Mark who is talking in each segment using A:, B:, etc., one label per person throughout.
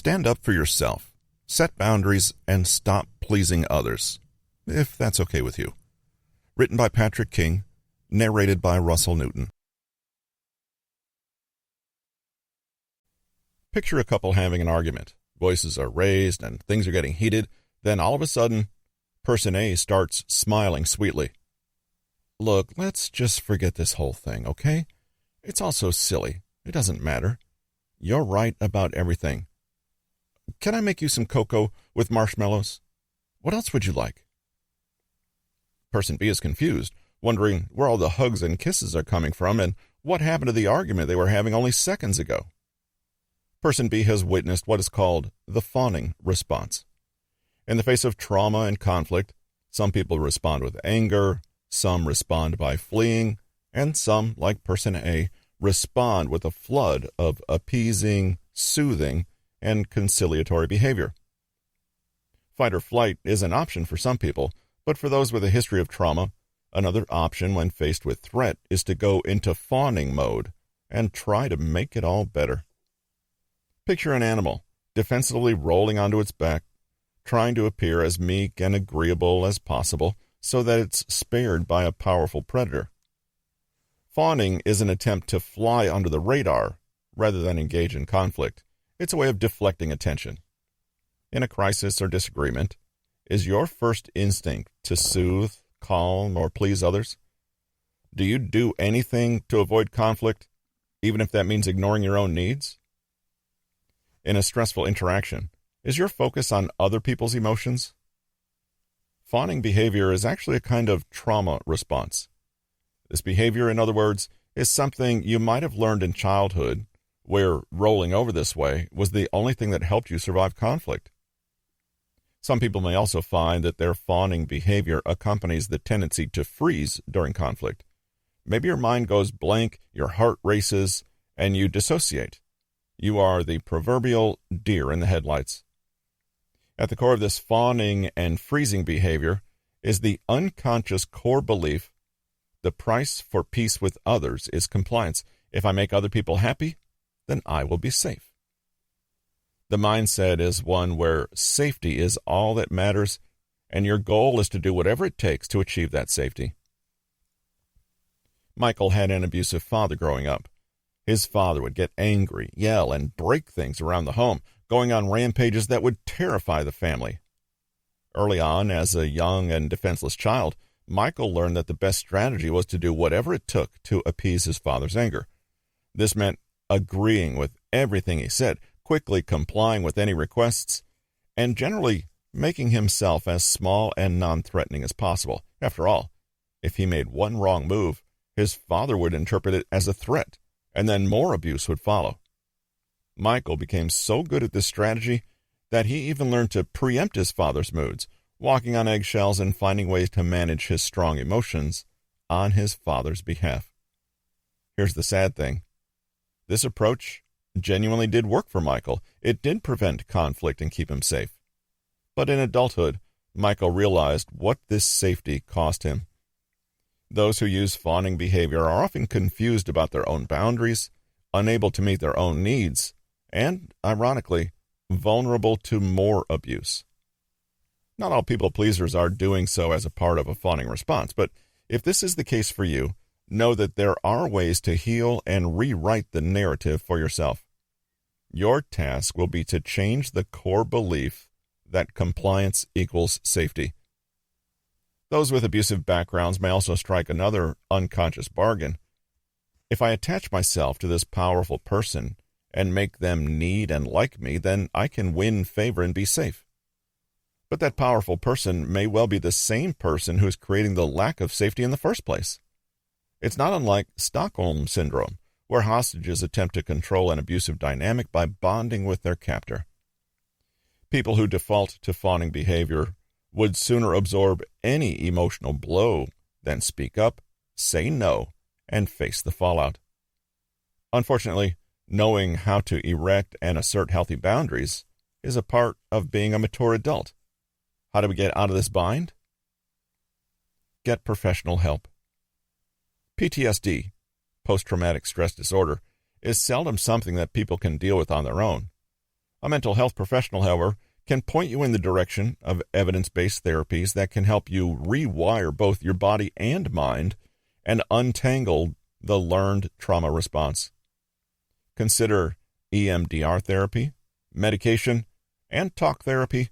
A: Stand up for yourself, set boundaries, and stop pleasing others, if that's okay with you. Written by Patrick King, narrated by Russell Newton. Picture a couple having an argument. Voices are raised and things are getting heated. Then all of a sudden, person A starts smiling sweetly. "Look, let's just forget this whole thing, okay? It's all so silly. It doesn't matter. You're right about everything. Can I make you some cocoa with marshmallows? What else would you like?" Person B is confused, wondering where all the hugs and kisses are coming from and what happened to the argument they were having only seconds ago. Person B has witnessed what is called the fawning response. In the face of trauma and conflict, some people respond with anger, some respond by fleeing, and some, like person A, respond with a flood of appeasing, soothing, and conciliatory behavior. Fight or flight is an option for some people, but for those with a history of trauma, another option when faced with threat is to go into fawning mode and try to make it all better. Picture an animal defensively rolling onto its back, trying to appear as meek and agreeable as possible so that it's spared by a powerful predator. Fawning is an attempt to fly under the radar rather than engage in conflict. It's a way of deflecting attention. In a crisis or disagreement, is your first instinct to soothe, calm, or please others? Do you do anything to avoid conflict, even if that means ignoring your own needs? In a stressful interaction, is your focus on other people's emotions? Fawning behavior is actually a kind of trauma response. This behavior, in other words, is something you might have learned in childhood, where rolling over this way was the only thing that helped you survive conflict. Some people may also find that their fawning behavior accompanies the tendency to freeze during conflict. Maybe your mind goes blank, your heart races, and you dissociate. You are the proverbial deer in the headlights. At the core of this fawning and freezing behavior is the unconscious core belief: the price for peace with others is compliance. If I make other people happy, then I will be safe. The mindset is one where safety is all that matters, and your goal is to do whatever it takes to achieve that safety. Michael had an abusive father growing up. His father would get angry, yell, and break things around the home, going on rampages that would terrify the family. Early on, as a young and defenseless child, Michael learned that the best strategy was to do whatever it took to appease his father's anger. This meant agreeing with everything he said, quickly complying with any requests, and generally making himself as small and non-threatening as possible. After all, if he made one wrong move, his father would interpret it as a threat, and then more abuse would follow. Michael became so good at this strategy that he even learned to preempt his father's moods, walking on eggshells and finding ways to manage his strong emotions on his father's behalf. Here's the sad thing. This approach genuinely did work for Michael. It did prevent conflict and keep him safe. But in adulthood, Michael realized what this safety cost him. Those who use fawning behavior are often confused about their own boundaries, unable to meet their own needs, and, ironically, vulnerable to more abuse. Not all people pleasers are doing so as a part of a fawning response, but if this is the case for you, know that there are ways to heal and rewrite the narrative for yourself. Your task will be to change the core belief that compliance equals safety. Those with abusive backgrounds may also strike another unconscious bargain. If I attach myself to this powerful person and make them need and like me, then I can win favor and be safe. But that powerful person may well be the same person who is creating the lack of safety in the first place. It's not unlike Stockholm Syndrome, where hostages attempt to control an abusive dynamic by bonding with their captor. People who default to fawning behavior would sooner absorb any emotional blow than speak up, say no, and face the fallout. Unfortunately, knowing how to erect and assert healthy boundaries is a part of being a mature adult. How do we get out of this bind? Get professional help. PTSD, post-traumatic stress disorder, is seldom something that people can deal with on their own. A mental health professional, however, can point you in the direction of evidence-based therapies that can help you rewire both your body and mind and untangle the learned trauma response. Consider EMDR therapy, medication, and talk therapy,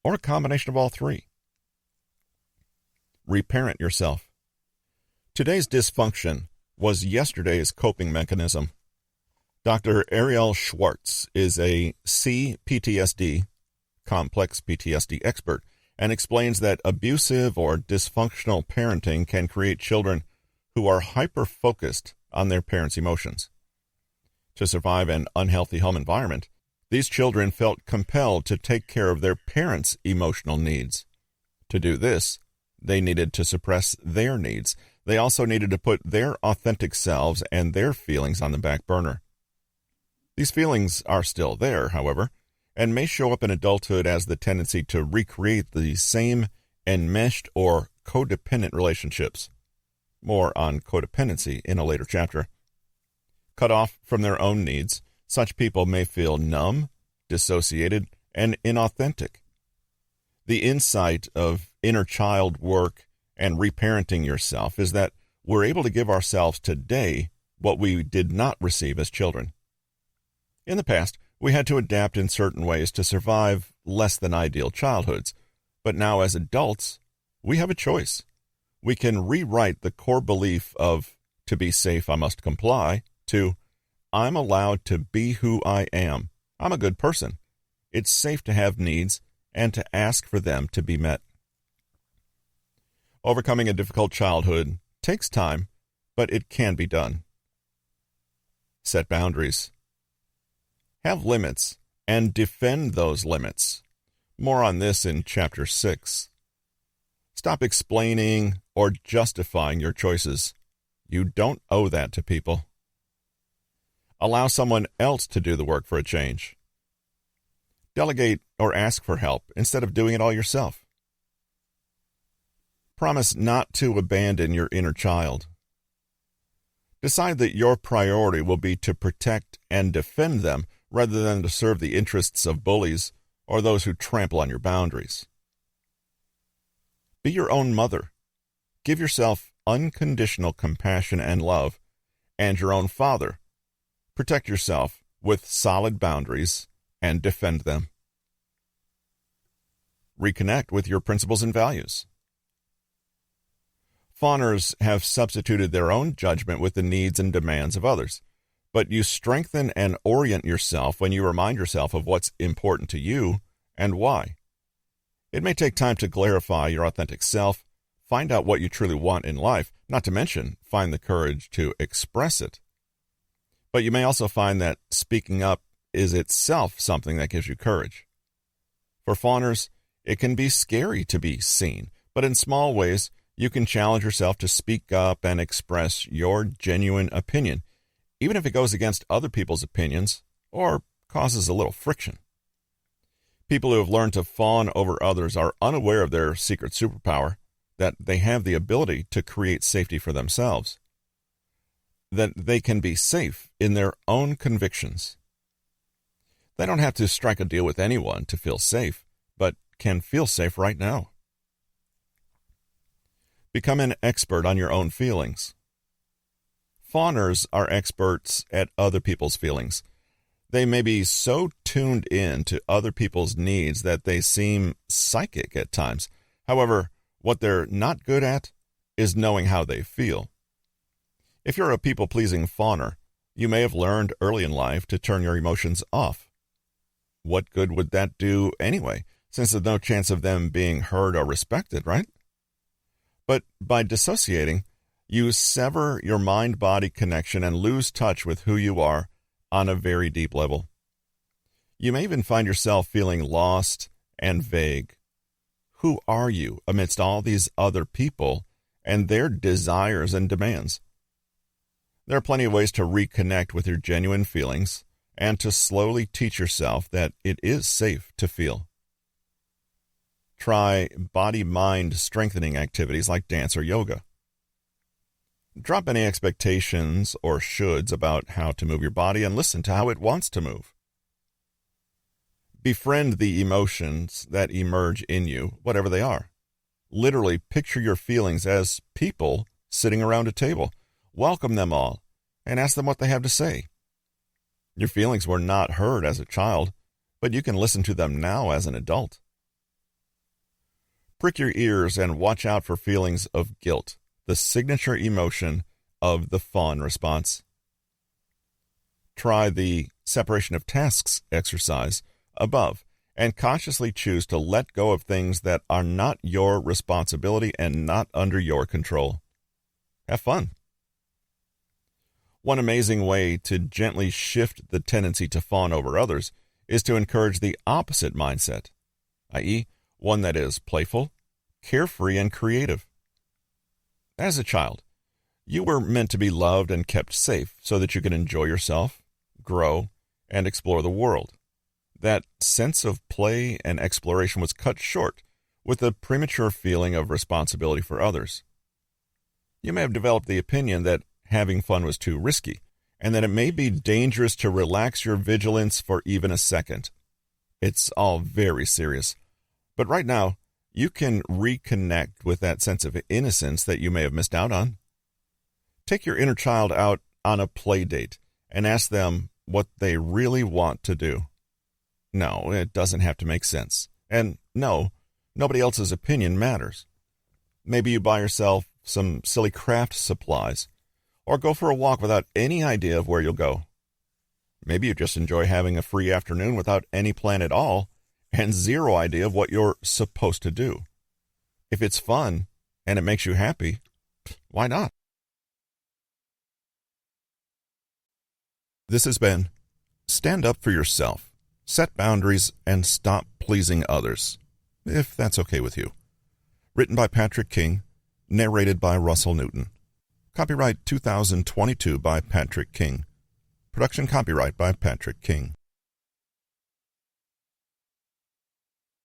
A: or a combination of all three. Reparent yourself. Today's dysfunction was yesterday's coping mechanism. Dr. Ariel Schwartz is a CPTSD, complex PTSD expert, and explains that abusive or dysfunctional parenting can create children who are hyper-focused on their parents' emotions. To survive an unhealthy home environment, these children felt compelled to take care of their parents' emotional needs. To do this, they needed to suppress their needs. They also needed to put their authentic selves and their feelings on the back burner. These feelings are still there, however, and may show up in adulthood as the tendency to recreate the same enmeshed or codependent relationships. More on codependency in a later chapter. Cut off from their own needs, such people may feel numb, dissociated, and inauthentic. The insight of inner child work and reparenting yourself is that we're able to give ourselves today what we did not receive as children. In the past, we had to adapt in certain ways to survive less than ideal childhoods, but now as adults, we have a choice. We can rewrite the core belief of, to be safe, I must comply, to, I'm allowed to be who I am. I'm a good person. It's safe to have needs and to ask for them to be met. Overcoming a difficult childhood takes time, but it can be done. Set boundaries. Have limits and defend those limits. More on this in Chapter 6. Stop explaining or justifying your choices. You don't owe that to people. Allow someone else to do the work for a change. Delegate or ask for help instead of doing it all yourself. Promise not to abandon your inner child. Decide that your priority will be to protect and defend them rather than to serve the interests of bullies or those who trample on your boundaries. Be your own mother. Give yourself unconditional compassion and love, and your own father. Protect yourself with solid boundaries and defend them. Reconnect with your principles and values. Fawners have substituted their own judgment with the needs and demands of others, but you strengthen and orient yourself when you remind yourself of what's important to you and why. It may take time to clarify your authentic self, find out what you truly want in life, not to mention find the courage to express it. But you may also find that speaking up is itself something that gives you courage. For fawners, it can be scary to be seen, but in small ways, you can challenge yourself to speak up and express your genuine opinion, even if it goes against other people's opinions or causes a little friction. People who have learned to fawn over others are unaware of their secret superpower, that they have the ability to create safety for themselves, that they can be safe in their own convictions. They don't have to strike a deal with anyone to feel safe, but can feel safe right now. Become an expert on your own feelings. Fawners are experts at other people's feelings. They may be so tuned in to other people's needs that they seem psychic at times. However, what they're not good at is knowing how they feel. If you're a people-pleasing fawner, you may have learned early in life to turn your emotions off. What good would that do anyway, since there's no chance of them being heard or respected, right? But by dissociating, you sever your mind-body connection and lose touch with who you are on a very deep level. You may even find yourself feeling lost and vague. Who are you amidst all these other people and their desires and demands? There are plenty of ways to reconnect with your genuine feelings and to slowly teach yourself that it is safe to feel. Try body-mind strengthening activities like dance or yoga. Drop any expectations or shoulds about how to move your body and listen to how it wants to move. Befriend the emotions that emerge in you, whatever they are. Literally picture your feelings as people sitting around a table. Welcome them all and ask them what they have to say. Your feelings were not heard as a child, but you can listen to them now as an adult. Prick your ears and watch out for feelings of guilt, the signature emotion of the fawn response. Try the separation of tasks exercise above and consciously choose to let go of things that are not your responsibility and not under your control. Have fun. One amazing way to gently shift the tendency to fawn over others is to encourage the opposite mindset, i.e., one that is playful, carefree, and creative. As a child, you were meant to be loved and kept safe so that you could enjoy yourself, grow, and explore the world. That sense of play and exploration was cut short with the premature feeling of responsibility for others. You may have developed the opinion that having fun was too risky, and that it may be dangerous to relax your vigilance for even a second. It's all very serious. But right now, you can reconnect with that sense of innocence that you may have missed out on. Take your inner child out on a play date and ask them what they really want to do. No, it doesn't have to make sense. And no, nobody else's opinion matters. Maybe you buy yourself some silly craft supplies, or go for a walk without any idea of where you'll go. Maybe you just enjoy having a free afternoon without any plan at all and zero idea of what you're supposed to do. If it's fun and it makes you happy, why not? This has been Stand Up for Yourself, Set Boundaries, and Stop Pleasing Others, if that's okay with you. Written by Patrick King, narrated by Russell Newton. Copyright 2022 by Patrick King. Production copyright by Patrick King.